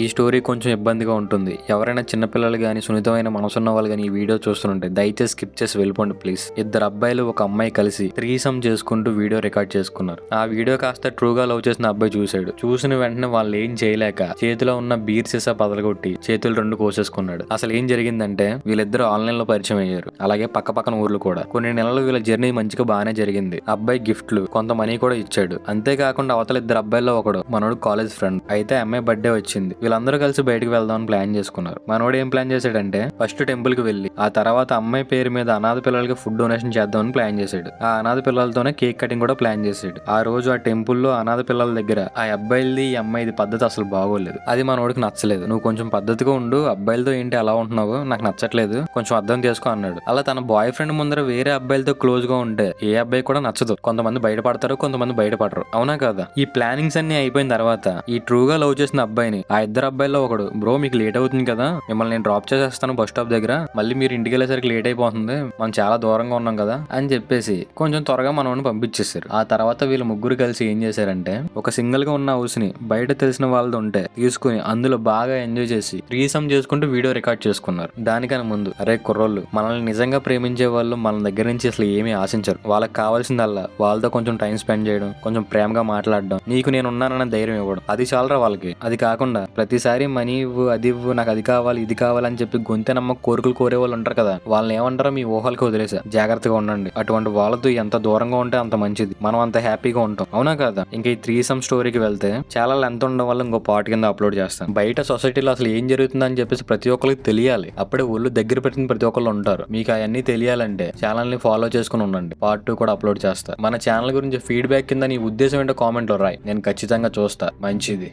ఈ స్టోరీ కొంచెం ఇబ్బందిగా ఉంటుంది. ఎవరైనా చిన్నపిల్లలు గానీ, సున్నితమైన మనసున్న వాళ్ళు గానీ ఈ వీడియో చూస్తుంటే దయచేసి స్కిప్ చేసి వెళ్ళిపోండి ప్లీజ్. ఇద్దరు అబ్బాయిలు ఒక అమ్మాయి కలిసి త్రీసమ్ చేసుకుంటూ వీడియో రికార్డ్ చేసుకున్నారు. ఆ వీడియో కాస్త ట్రూగా లవ్ చేసిన అబ్బాయి చూశాడు. చూసిన వెంటనే వాళ్ళు ఏం చేయలేక చేతిలో ఉన్న బీర్ సీసా పదలగొట్టి చేతులు రెండు కోసేసుకున్నాడు. అసలు ఏం జరిగిందంటే వీళ్ళిద్దరూ ఆన్లైన్ లో పరిచయం అయ్యారు. అలాగే పక్క పక్కన ఊర్లు కూడా. కొన్ని నెలలు వీళ్ళ జర్నీ మంచిగా బాగానే జరిగింది. అబ్బాయి గిఫ్ట్లు కొంత మనీ కూడా ఇచ్చాడు. అంతేకాకుండా అవతల ఇద్దరు అబ్బాయిల్లో ఒకడు మనోడు కాలేజ్ ఫ్రెండ్. అయితే అమ్మాయి బర్త్డే వచ్చింది. వీళ్ళందరూ కలిసి బయటకు వెళ్దామని ప్లాన్ చేసుకున్నారు. మనోడు ఏం ప్లాన్ చేశాడంటే ఫస్ట్ టెంపుల్ కి వెళ్లి ఆ తర్వాత అమ్మాయి పేరు మీద అనాథ పిల్లలకి ఫుడ్ డొనేషన్ చేద్దామని ప్లాన్ చేశాడు. ఆ అనాథ పిల్లలతోనే కేక్ కటింగ్ కూడా ప్లాన్ చేశాడు. ఆ రోజు ఆ టెంపుల్ లో అనాథ పిల్లల దగ్గర ఆ అబ్బాయిలది ఈ అమ్మాయిది పద్ధతి అసలు బాగోలేదు. అది మనోడికి నచ్చలేదు. నువ్వు కొంచెం పద్ధతిగా ఉండు, అబ్బాయిలతో ఏంటి అలా ఉంటున్నావు, నాకు నచ్చట్లేదు, కొంచెం అర్థం చేసుకో అన్నాడు. అలా తన బాయ్ ఫ్రెండ్ ముందర వేరే అబ్బాయిలతో క్లోజ్ గా ఉంటే ఏ అబ్బాయి కూడా నచ్చదు. కొంతమంది బయటపడతారు, కొంతమంది బయటపడరు. అవునా కదా? ఈ ప్లానింగ్స్ అన్ని అయిపోయిన తర్వాత ఈ ట్రూగా లవ్ చేసిన అబ్బాయిని ఆ ఇద్దరు అబ్బాయిల్లో ఒకడు, బ్రో మీకు లేట్ అవుతుంది కదా, మిమ్మల్ని నేను డ్రాప్ చేసేస్తాను బస్ స్టాప్ దగ్గర, మళ్ళీ మీరు ఇంటికి వెళ్ళేసరికి లేట్ అయిపోతుంది, మనం చాలా దూరంగా ఉన్నాం కదా అని చెప్పేసి కొంచెం త్వరగా మనల్ని పంపించేశారు. ఆ తర్వాత వీళ్ళు ముగ్గురు కలిసి ఏం చేశారంటే ఒక సింగిల్ గా ఉన్న హౌస్ ని బయట తెలిసిన వాళ్ళది ఉంటే తీసుకుని అందులో బాగా ఎంజాయ్ చేసి రీసమ్ చేసుకుంటూ వీడియో రికార్డ్ చేసుకున్నారు. దానికన్నా ముందు అరే కుర్రోళ్ళు, మనల్ని నిజంగా ప్రేమించే వాళ్ళు మన దగ్గర నుంచి అసలు ఏమీ ఆశించరు. వాళ్ళకి కావాల్సిందల్లా వాళ్ళతో కొంచెం టైం స్పెండ్ చేయడం, కొంచెం ప్రేమగా మాట్లాడడం, నీకు నేను ఉన్నానన్న ధైర్యం ఇవ్వడం, అది చాలరా వాళ్ళకి. అది కాకుండా ప్రతిసారి మనీ ఇవ్వు, అది ఇవ్వు, నాకు అది కావాలి ఇది కావాలని చెప్పి గొంతె నమ్మ కోరికలు కోరే వాళ్ళు ఉంటారు కదా, వాళ్ళని ఏమంటారో మీ ఊహలకు వదిలేసా. జాగ్రత్తగా ఉండండి. అటువంటి వాళ్ళతో ఎంత దూరంగా ఉంటే అంత మంచిది. మనం అంత హ్యాపీగా ఉంటాం. అవునా కదా? ఇంకా ఈ త్రీసమ్ స్టోరీకి వెళ్తే చాలా లెంత్ ఉండడం వల్ల ఇంకో పార్ట్ కింద అప్లోడ్ చేస్తాను. బయట సొసైటీలో అసలు ఏం జరుగుతుందని చెప్పేసి ప్రతి ఒక్కరికి తెలియాలి. అప్పుడే ఒళ్ళు దగ్గర పెట్టిన ప్రతి ఒక్కళ్ళు ఉంటారు. మీకు అవన్నీ తెలియాలంటే ఛానల్ ని ఫాలో చేసుకుని ఉండండి. పార్ట్ 2 కూడా అప్లోడ్ చేస్తా. మన ఛానల్ గురించి ఫీడ్బ్యాక్ కింద నీ ఉద్దేశం ఏంటో కామెంట్ లో రాయి, నేను ఖచ్చితంగా చూస్తా. మంచిది.